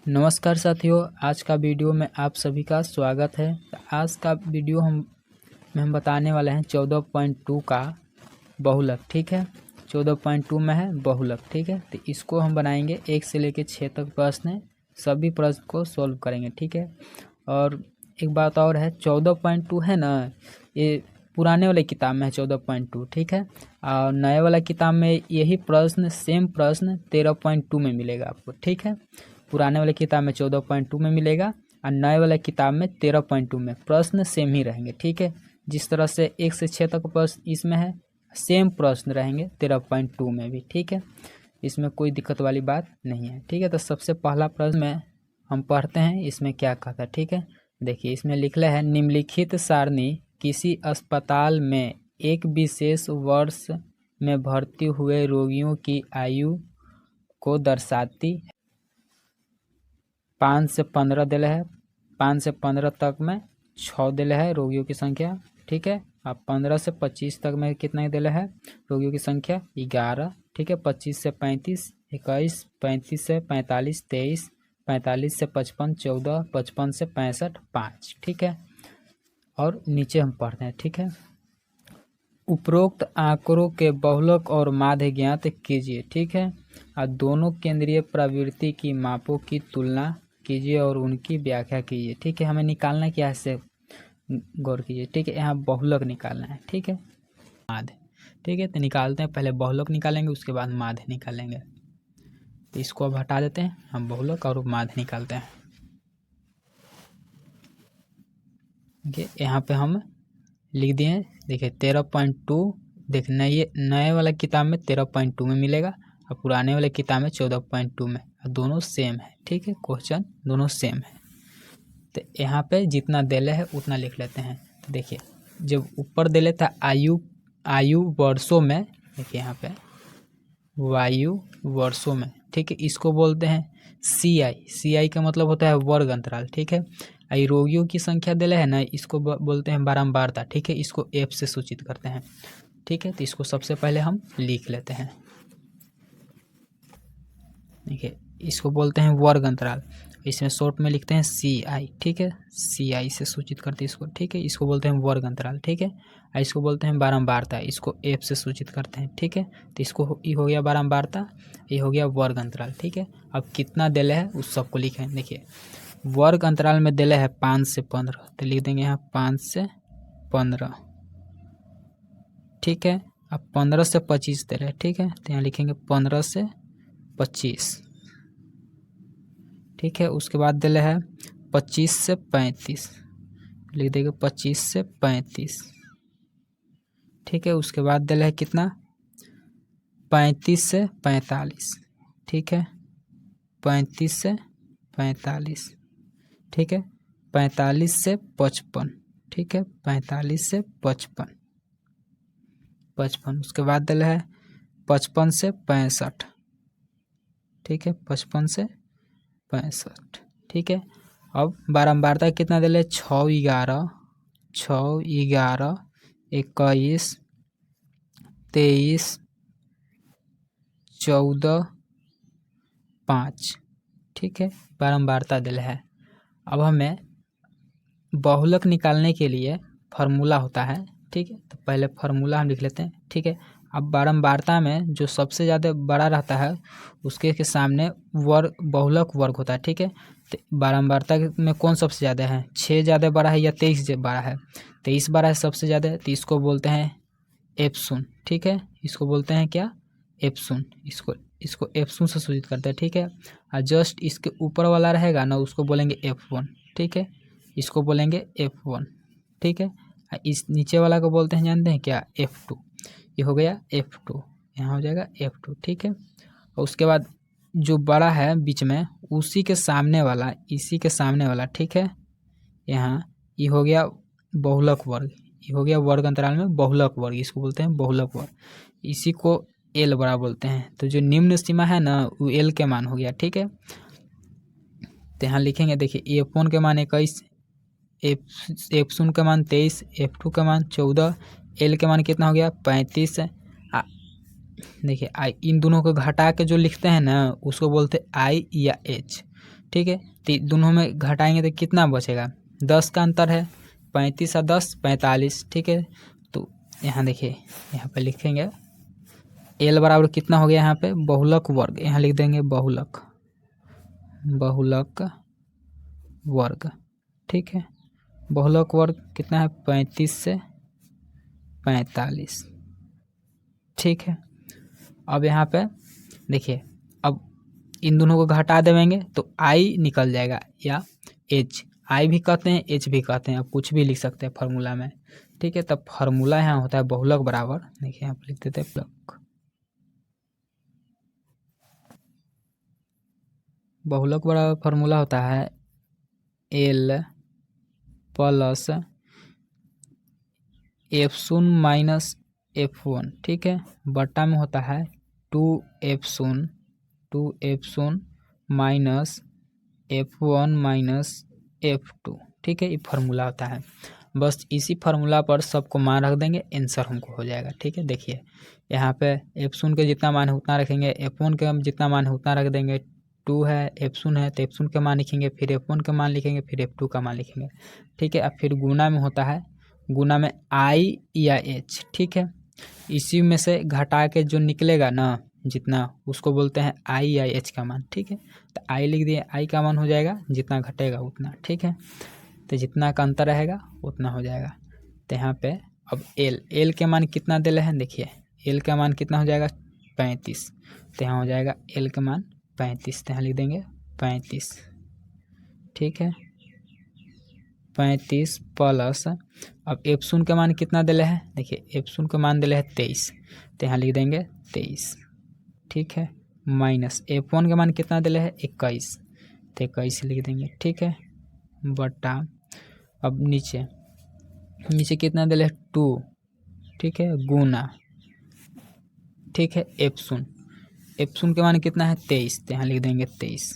नमस्कार साथियों, आज का वीडियो में आप सभी का स्वागत है। आज का वीडियो हम बताने वाले हैं 14.2 का बहुलक। ठीक है, 14.2 में है बहुलक। ठीक है, तो इसको हम बनाएंगे 1 से लेकर 6 तक प्रश्न है, सभी प्रश्न को सॉल्व करेंगे। ठीक है, और एक बात और है, 14.2 है ना, ये पुराने वाले किताब में है 14.2। ठीक है, और नए वाला किताब में यही प्रश्न, सेम प्रश्न 13.2 में मिलेगा आपको। ठीक है, पुराने वाले किताब में 14.2 में मिलेगा और नए वाले किताब में 13.2 में। प्रश्न सेम ही रहेंगे। ठीक है, जिस तरह से 1 से 6 तक प्रश्न इसमें है, सेम प्रश्न रहेंगे 13.2 में भी। ठीक है, इसमें कोई दिक्कत वाली बात नहीं है। ठीक है, तो सबसे पहला प्रश्न में हम पढ़ते हैं, इसमें क्या कहता है। ठीक है, देखिए इसमें लिखा है, निम्नलिखित सारणी किसी अस्पताल में एक विशेष वर्ष में भर्ती हुए रोगियों की आयु को दर्शाती है। 5 से 15 दिले है, 5 से 15 तक में 6 दिले है रोगियों की संख्या। ठीक है, अब 15 से 25 तक में कितना दिले है रोगियों की संख्या 11। ठीक है, 25 से 35 21, 35 से 45 23, 45 से 55 14, 55 से 65 5। ठीक है, और नीचे हम पढ़ते हैं। ठीक है, उपरोक्त आंकड़ों के बहुलक और माध्य ज्ञात कीजिए। ठीक है, और दोनों केंद्रीय प्रवृत्ति की मापों की तुलना कीजिए और उनकी व्याख्या कीजिए। ठीक है, हमें निकालना क्या है, से गौर कीजिए। ठीक है, यहाँ बहुलक निकालना है। ठीक है, माध्य। ठीक है, तो निकालते हैं, पहले बहुलक निकालेंगे, उसके बाद माध्य निकालेंगे। तो इसको अब हटा देते हैं, हम बहुलक और माध्य निकालते हैं। देखिए यहाँ पे हम लिख दिए, देखिए 13.2। देखिए नए वाला किताब में 13.2 में मिलेगा और पुराने वाले किताब में 14.2 में, और दोनों सेम है। ठीक है, क्वेश्चन दोनों सेम है। तो यहाँ पे जितना देले है उतना लिख लेते हैं। तो देखिए जब ऊपर देले था आयु वर्षों में, देखिए यहाँ पे वायु वर्षों में। ठीक है, इसको बोलते हैं CI का मतलब होता है वर्ग अंतराल। ठीक है, आई रोगियों की संख्या दिले है ना, इसको बोलते हैं बारंबारता। ठीक है, इसको F से सूचित करते हैं। ठीक है, तो इसको सबसे पहले हम लिख लेते हैं। देखिए इसको बोलते हैं वर्ग अंतराल, इसमें शॉर्ट में लिखते हैं CI। ठीक है, CI से सूचित करते हैं इसको। ठीक है, इसको बोलते हैं वर्ग अंतराल। ठीक है, इसको बोलते हैं बारंबारता, इसको F से सूचित करते हैं। ठीक है, तो इसको ये हो गया बारंबारता, ये हो गया वर्ग अंतराल। ठीक है, अब कितना दिले है उस सबको लिखें। देखिए वर्ग अंतराल में दिले है 5 से 15, तो लिख देंगे यहाँ 5 से 15। ठीक है, अब 15 से 25 दे रहे हैं। ठीक है, तो यहाँ लिखेंगे 15 से 25। ठीक है, उसके बाद दिले है 25 से 35, लिख देंगे 25 से 35। ठीक है, उसके बाद दिले है कितना 35 से 45। ठीक है, 35 से 45। ठीक है, 45 से 55। ठीक है, 45 से 55। उसके बाद दिले है 55 से 65। ठीक है, 55 से 65। ठीक है, अब बारंबारता कितना दिले 6 11 21 23 14 5। ठीक है, बारंबारता दिले है। अब हमें बहुलक निकालने के लिए फार्मूला होता है। ठीक है, तो पहले फार्मूला हम लिख लेते हैं। ठीक है, अब बारंबारता में जो सबसे ज़्यादा बड़ा रहता है उसके के सामने वर्ग, बहुलक वर्ग होता है। ठीक है, तो बारंबारता में कौन सबसे ज़्यादा है, 6 ज़्यादा बड़ा है या 23 बड़ा है, 23 बड़ा है सबसे ज़्यादा, तो इसको बोलते हैं F0। ठीक है, इसको बोलते हैं क्या, F0। इसको F0 से सूचित करते हैं। ठीक है, और जस्ट इसके ऊपर वाला रहेगा ना, उसको बोलेंगे F1। ठीक है, इसको बोलेंगे F1। ठीक है, इस नीचे वाला को बोलते हैं, जानते हैं क्या, F2। ये हो गया F2, यहाँ हो जाएगा F2। ठीक है, और उसके बाद जो बड़ा है बीच में, उसी के सामने वाला, इसी के सामने वाला। ठीक है, यहाँ ये हो गया बहुलक वर्ग, ये हो गया वर्ग अंतराल में बहुलक वर्ग, इसको बोलते हैं बहुलक वर्ग। इसी को L बड़ा बोलते हैं। तो जो निम्न सीमा है ना, वो L के मान हो गया। ठीक है, तो यहाँ लिखेंगे, देखिए F1 के मान 21, F0 का मान 23, F2 का मान 14, L के मान कितना हो गया 35। देखिए इन दोनों को घटा के जो लिखते हैं ना, उसको बोलते हैं I या H। ठीक है। तो दोनों में घटाएंगे तो कितना बचेगा, 10 का अंतर है, 35 और 10 45, ठीक है। तो यहाँ देखिए, यहाँ पे लिखेंगे एल बराबर कितना हो गया, यहाँ पे बहुलक वर्ग, यहाँ लिख देंगे बहुलक वर्ग, ठीक है। बहुलक वर्ग कितना है, 35 से 45, ठीक है। अब यहाँ पे देखिए, अब इन दोनों को घटा देंगे तो आई निकल जाएगा, या एच, आई भी कहते हैं एच भी कहते हैं, अब कुछ भी लिख सकते हैं फार्मूला में, ठीक है। तब फार्मूला यहाँ होता है बहुलक बराबर, देखिए यहाँ पर लिख देते हैं बहुलक बराबर फार्मूला होता है L plus F0 minus F1, ठीक है, बट्टा में होता है 2F0 minus F1 minus F2, ठीक है। ये फार्मूला होता है। बस इसी फार्मूला पर सबको मान रख देंगे, आंसर हमको हो जाएगा, ठीक है। देखिए यहाँ पे F0 के जितना मान है उतना रखेंगे, F1 के जितना मान है उतना रख देंगे, 2 है F0 है तो F0 का मान लिखेंगे, फिर F1 का मान लिखेंगे, फिर F2 का मान लिखेंगे, ठीक है। अब फिर गुना में होता है, गुना में आई या एच, ठीक है। इसी में से घटा के जो निकलेगा ना जितना, उसको बोलते हैं आई या एच का मान, ठीक है। तो आई लिख दिए, आई का मान हो जाएगा जितना घटेगा उतना, ठीक है। तो जितना का अंतर रहेगा उतना हो जाएगा। तो यहाँ पे अब एल के मान कितना दे रहे हैं, देखिए एल का मान कितना हो जाएगा 35, तो यहाँ हो जाएगा एल का मान 35, तो यहाँ लिख देंगे 35, ठीक है। 35 प्लस, अब F0 का मान कितना दे रहे हैं, देखिए F0 का मान दे रहे हैं 23, तो यहाँ लिख देंगे 23, ठीक है। माइनस F1 का मान कितना दे रहे हैं 21, तो 21 लिख देंगे, ठीक है, बटा अब नीचे कितना दे रहे हैं 2, ठीक है, गुना, ठीक है, F0 के मान कितना है 23, तो यहाँ लिख देंगे 23,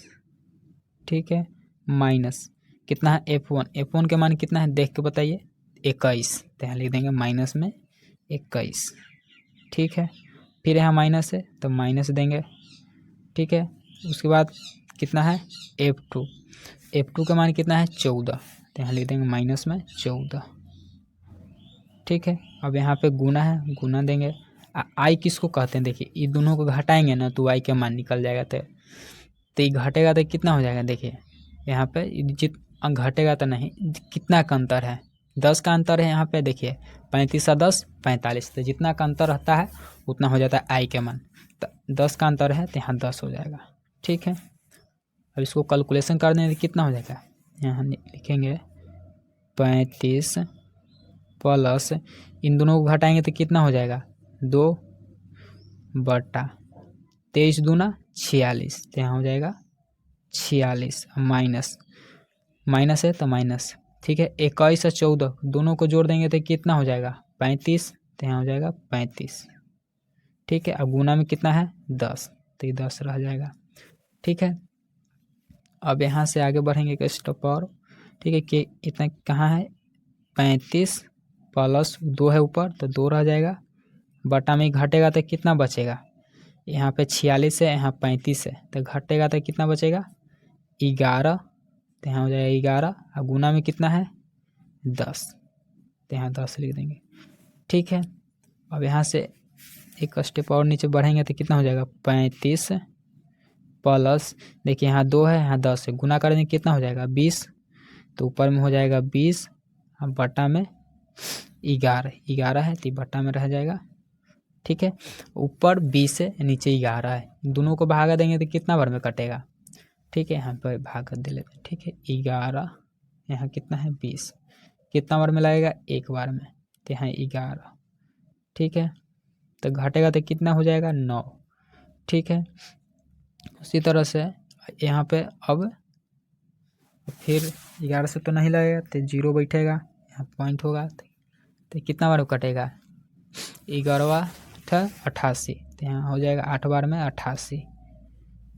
ठीक है, माइनस कितना है F1 के मान कितना है देख के बताइए 21, तो यहाँ लिख देंगे माइनस में 21, ठीक है। फिर यहाँ माइनस है तो माइनस देंगे, ठीक है। उसके बाद कितना है F2 का मान कितना है 14, तो यहाँ लिख देंगे माइनस में 14, ठीक है। अब यहाँ पे गुना है, गुना देंगे, आई किसको कहते हैं, देखिए ये दोनों को घटाएंगे ना तो आई का मान निकल जाएगा, तो ये घटेगा तो कितना हो जाएगा, देखिए यहाँ पे घटेगा तो नहीं, कितना का अंतर है 10 का अंतर है, यहाँ पे देखिए 35 और 10 45, तो जितना का अंतर रहता है उतना हो जाता है आई के मान, तो 10 का अंतर है तो यहाँ 10 हो जाएगा, ठीक है। अब इसको कैलकुलेशन कर दें तो कितना हो जाएगा, यहाँ लिखेंगे 35 प्लस, इन दोनों को घटाएंगे तो कितना हो जाएगा 2 बटा 23 दूना 46, तो यहाँ हो जाएगा 46, माइनस है तो माइनस, ठीक है। 21 और 14 दोनों को जोड़ देंगे तो कितना हो जाएगा 35, तो यहाँ हो जाएगा 35, ठीक है। अब गुना में कितना है 10, तो ये 10 रह जाएगा, ठीक है। अब यहाँ से आगे बढ़ेंगे एक स्टेप और, ठीक है, कि इतना कहाँ है 35 प्लस 2 है ऊपर तो 2 रह जाएगा, बटा में घटेगा तो कितना बचेगा, यहाँ पे 46 है, यहाँ 35 है, तो घटेगा तो कितना बचेगा 11, तो यहाँ हो जाएगा 11, और गुना में कितना है 10, तो यहाँ 10 लिख देंगे, ठीक है। अब यहाँ से एक स्टेप और नीचे बढ़ेंगे तो कितना हो जाएगा 35 प्लस, देखिए यहाँ 2 है यहाँ 10 है, गुना करेंगे कितना हो जाएगा 20, तो ऊपर में हो जाएगा 20, अब बटा में 11 है तो बटा में रह जाएगा, ठीक है। ऊपर 20 है नीचे 11 है, दोनों को भागा देंगे तो कितना बार में कटेगा, ठीक है, यहाँ पर भाग दे लेते हैं, ठीक है। 11 यहाँ कितना है 20, कितना बार में लगेगा एक बार में, तो यहाँ 11, ठीक है। तो घटेगा तो कितना हो जाएगा 9, ठीक है। उसी तरह से यहाँ पे अब फिर 11 से तो नहीं लगेगा तो 0 बैठेगा, यहाँ पॉइंट होगा तो कितना बार कटेगा 11 88, तो यहाँ हो जाएगा 8 बार में 88,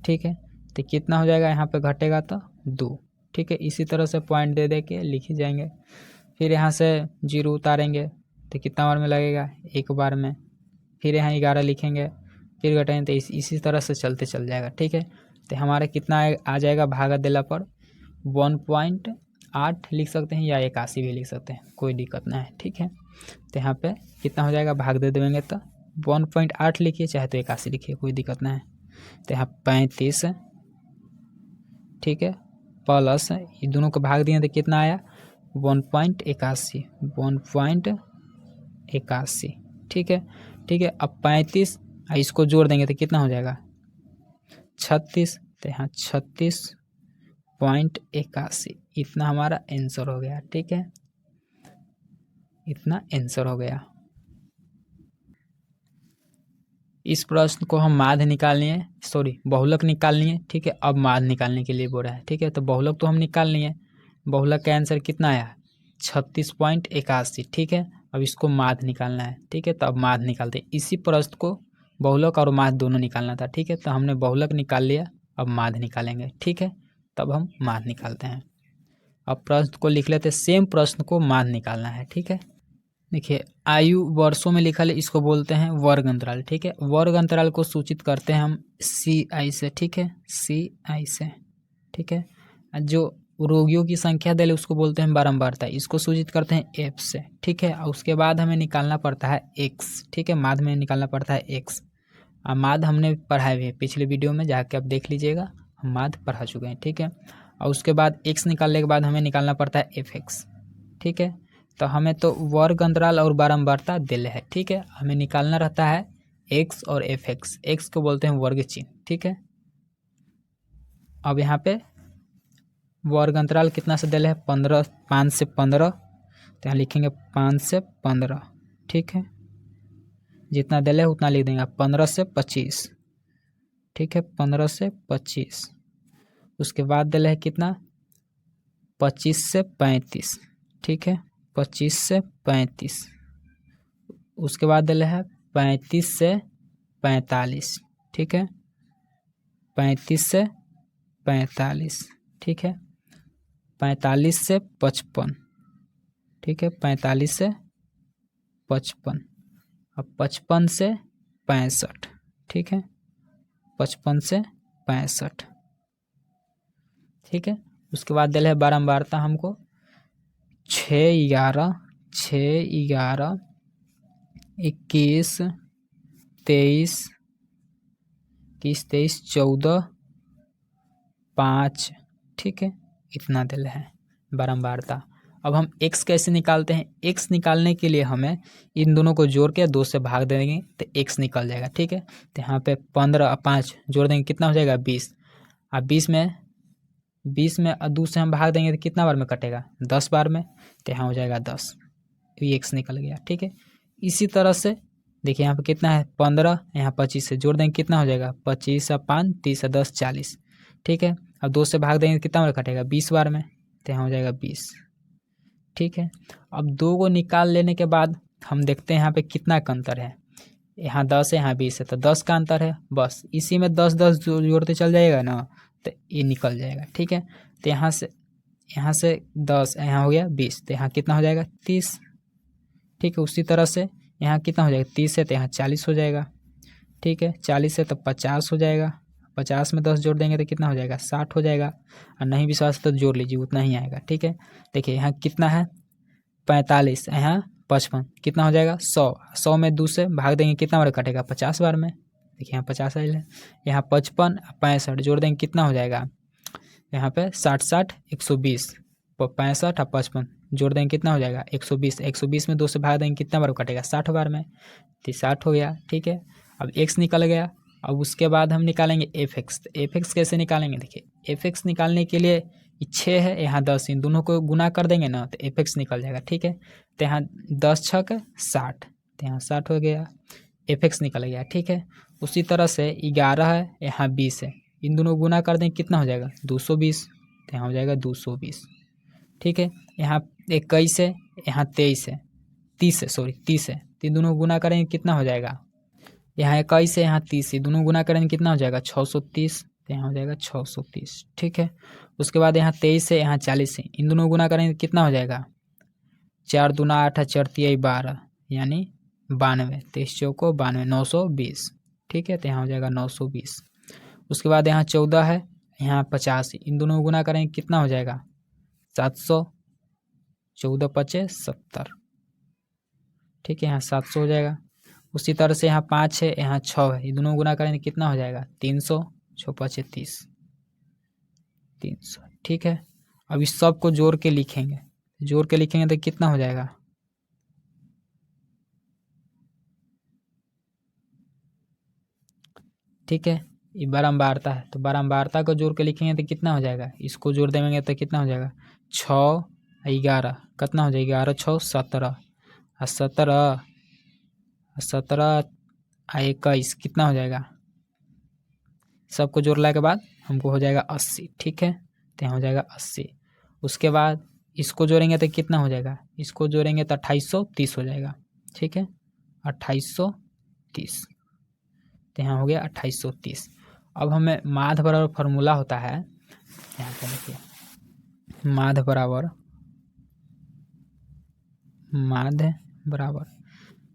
ठीक है। तो कितना हो जाएगा यहाँ पे घटेगा तो 2, ठीक है। इसी तरह से पॉइंट दे दे के लिखी जाएंगे, फिर यहाँ से 0 उतारेंगे तो कितना बार में लगेगा एक बार में, फिर यहाँ 11 लिखेंगे, फिर घटाएंगे तो इसी तरह से चलते चल जाएगा, ठीक है। तो हमारा कितना आ जाएगा भागा देला पर 1.8 लिख सकते हैं या 81 भी लिख सकते हैं, कोई दिक्कत नहीं है। ठीक है, तो यहाँ पे कितना हो जाएगा भाग दे देंगे तो 1.8 लिखिए चाहे तो 81 लिखिए, कोई दिक्कत नहीं है। तो यहाँ 35, ठीक है, प्लस ये दोनों को भाग दिए तो कितना आया 1.81, 1.81। ठीक है, ठीक है। अब 35 इसको जोड़ देंगे तो कितना हो जाएगा 36, तो यहाँ 36.81, इतना हमारा आंसर हो गया। ठीक है, इतना आंसर हो गया। इस प्रश्न को हम माध्य निकालनी है, बहुलक निकालनी है। ठीक है, अब माध्य निकालने के लिए बोल रहा है। ठीक है, तो बहुलक तो हम निकाल लिए, बहुलक का आंसर कितना आया 36.81। ठीक है, अब इसको माध्य निकालना है। ठीक है, तो अब माध्य निकालते हैं। इसी प्रश्न को बहुलक और माध्य दोनों निकालना था। ठीक है, तो हमने बहुलक निकाल लिया, अब माध्य निकालेंगे। ठीक है, तब हम माध्य निकालते हैं। अब प्रश्न को लिख लेते हैं, सेम प्रश्न को माध्य निकालना है। ठीक है, देखिए आयु वर्षों में लिखा है, इसको बोलते हैं वर्ग अंतराल। ठीक है, वर्ग अंतराल को सूचित करते हैं हम CI से। ठीक है, CI से। ठीक है, जो रोगियों की संख्या दे उसको बोलते हैं बारंबारता, इसको सूचित करते हैं F से। ठीक है, और उसके बाद हमें निकालना पड़ता है X। ठीक है, माध्य में निकालना पड़ता है X। माध्य हमने पढ़ाए हुए हैं पिछले वीडियो में, जाके आप देख लीजिएगा, हम माध्य पढ़ा चुके हैं। ठीक है, और उसके बाद X निकालने के बाद हमें निकालना पड़ता है FX। ठीक है, तो हमें तो वर्ग अंतराल और बारंबारता दिल है। ठीक है, हमें निकालना रहता है X और FX। X को बोलते हैं वर्ग चिन्ह। ठीक है, अब यहाँ पे वर्ग अंतराल कितना से दिल है 15, 5 से 15, तो यहाँ लिखेंगे 5 से 15। ठीक है, जितना दिल है उतना लिख देंगे। 15 से 25। ठीक है, 15 से 25। उसके बाद दिल है कितना 25 से 35। ठीक है, 25 से 35। उसके बाद दिल है 35 से 45। ठीक है, 35 से 45। ठीक है, 45 से 55। ठीक है, 45 से 55। अब 55 से 65। ठीक है, 55 से 65। ठीक है, उसके बाद दिल है बारंबारता हमको 6, 11, 21, 23, 14, 5। ठीक है, इतना दिल है बारंबारता। अब हम X कैसे निकालते हैं, X निकालने के लिए हमें इन दोनों को जोड़ के 2 से भाग देंगे तो X निकल जाएगा। ठीक है, तो यहाँ पे 15 और 5 जोड़ देंगे कितना हो जाएगा 20। अब 20 में 2 से हम भाग देंगे तो कितना बार में कटेगा 10 बार में, तो यहाँ हो जाएगा 10, ये X निकल गया। ठीक है, इसी तरह से देखिए यहाँ पे कितना है 15, यहाँ 25 से जोड़ देंगे कितना हो जाएगा 25 और 5, 30 और 10, 40। ठीक है, अब 2 से भाग देंगे कितना बार कटेगा 20 बार में, तो यहाँ हो जाएगा 20। ठीक है, अब 2 को निकाल लेने के बाद हम देखते हैं यहाँ पे कितना का अंतर है। यहाँ 10 है, यहाँ 20 है, तो 10 का अंतर है। बस इसी में 10 10 जोड़ते चल जाएगा ना, तो ये निकल जाएगा। ठीक है, तो यहाँ से 10, यहाँ हो गया 20, तो यहाँ कितना हो जाएगा 30। ठीक है, उसी तरह से यहाँ कितना हो जाएगा 30 है तो यहाँ 40 हो जाएगा। ठीक है, 40 है तो 50 हो जाएगा। 50 में 10 जोड़ देंगे तो कितना हो जाएगा 60 हो जाएगा। और नहीं विश्वास तो जोड़ लीजिए, उतना ही आएगा। ठीक है, देखिए यहाँ कितना है 45, यहाँ 55, कितना हो जाएगा 100। 100 में 2 से भाग देंगे कितना बार कटेगा 50 बार में, देखिए यहाँ 50 आयल है। यहाँ 55 65 जोड़ देंगे कितना हो जाएगा यहाँ पे 60 60 120, 65 और 55 जोड़ देंगे कितना हो जाएगा 120। 120 में 2 से भाग देंगे कितना बार कटेगा 60 बार में, तो 60 हो गया। ठीक है, अब X निकल गया। अब उसके बाद हम निकालेंगे FX। तो FX कैसे निकालेंगे, देखिए FX निकालने के लिए 6 है, यहाँ 10, इन दोनों को गुना कर देंगे ना तो FX निकल जाएगा। ठीक है, तो यहाँ 10 छक 60, तो यहाँ 60 हो गया, FX निकल गया। ठीक है, उसी तरह से 11 है, यहाँ 20 है, इन दोनों को गुना कर देंगे कितना हो जाएगा 220, तो यहाँ हो जाएगा 220। ठीक है, यहाँ 21 है, यहाँ 23 है, 30 है, 30 है, तो इन दोनों को गुना करेंगे कितना हो जाएगा यहाँ 21 है, यहाँ 30 है, दोनों गुना करेंगे कितना हो जाएगा 630, तो यहाँ हो जाएगा 630। ठीक है, उसके बाद यहाँ 23 है, यहाँ 40 है, इन दोनों गुना करेंगे कितना हो जाएगा 4 दूना 8 4 तिया 12, यानी 92, 23 चौको 92, 920। ठीक है, तो यहाँ हो जाएगा 920। उसके बाद यहाँ 14 है, यहाँ 50, इन दोनों को गुना करेंगे कितना हो जाएगा 700, 14 पचे 70, ठीक है, यहाँ 700 हो जाएगा। उसी तरह से यहाँ 5 है, यहाँ 6 है, ये दोनों को गुना करेंगे कितना हो जाएगा 300, 6 पचे 30, 300, ठीक है। अब इस सब को जोड़ के लिखेंगे, जोड़ के लिखेंगे तो कितना हो जाएगा, ठीक है। ये बारंबारता है, तो बारंबारता को जोड़ के लिखेंगे तो कितना हो जाएगा, इसको जोड़ देंगे तो कितना हो जाएगा 6 11, कितना हो जाएगा 11 6 17, और 17 17 21 कितना हो जाएगा, सबको जोड़ने के बाद हमको हो जाएगा 80, ठीक है, तो यहाँ हो जाएगा 80। उसके बाद इसको जोड़ेंगे तो कितना हो जाएगा, इसको जोड़ेंगे तो 2830 हो जाएगा, ठीक है, 2830, तो यहाँ हो गया 2830। अब हमें माध्य बराबर फार्मूला होता है, यहाँ पर देखिए माध्य बराबर,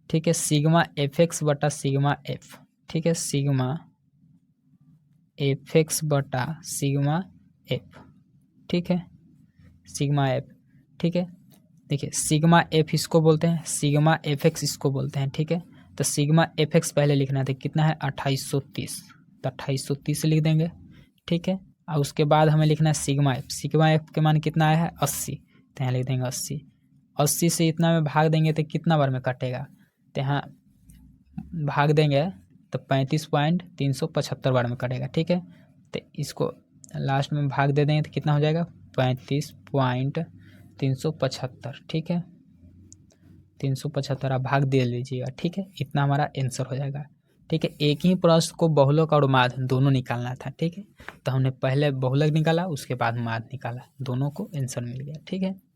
ठीक है, सिग्मा एफ एक्स बटा सिग्मा एफ, ठीक है, सिग्मा एफ एक्स बटा सिग्मा एफ, ठीक है, सिग्मा एफ, ठीक है। देखिए सिग्मा एफ इसको बोलते हैं, सिग्मा एफ एक्स इसको बोलते हैं, ठीक है। तो सिग्मा एफ एक्स पहले लिखना था, कितना है 2830, तो 2830 लिख देंगे, ठीक है। और उसके बाद हमें लिखना है सिग्मा एफ के मान कितना आया है 80, तो यहाँ लिख देंगे 80 से इतना में भाग देंगे तो कितना बार में कटेगा, तो यहाँ भाग देंगे तो 35.375 बार में कटेगा, ठीक है। तो इसको लास्ट में भाग दे देंगे तो कितना हो जाएगा 35.375, ठीक है, 375 आप भाग दे लीजिएगा, ठीक है, इतना हमारा आंसर हो जाएगा, ठीक है। एक ही प्रश्न को बहुलक और माध्य दोनों निकालना था, ठीक है, तो हमने पहले बहुलक निकाला, उसके बाद माध्य निकाला, दोनों को आंसर मिल गया, ठीक है।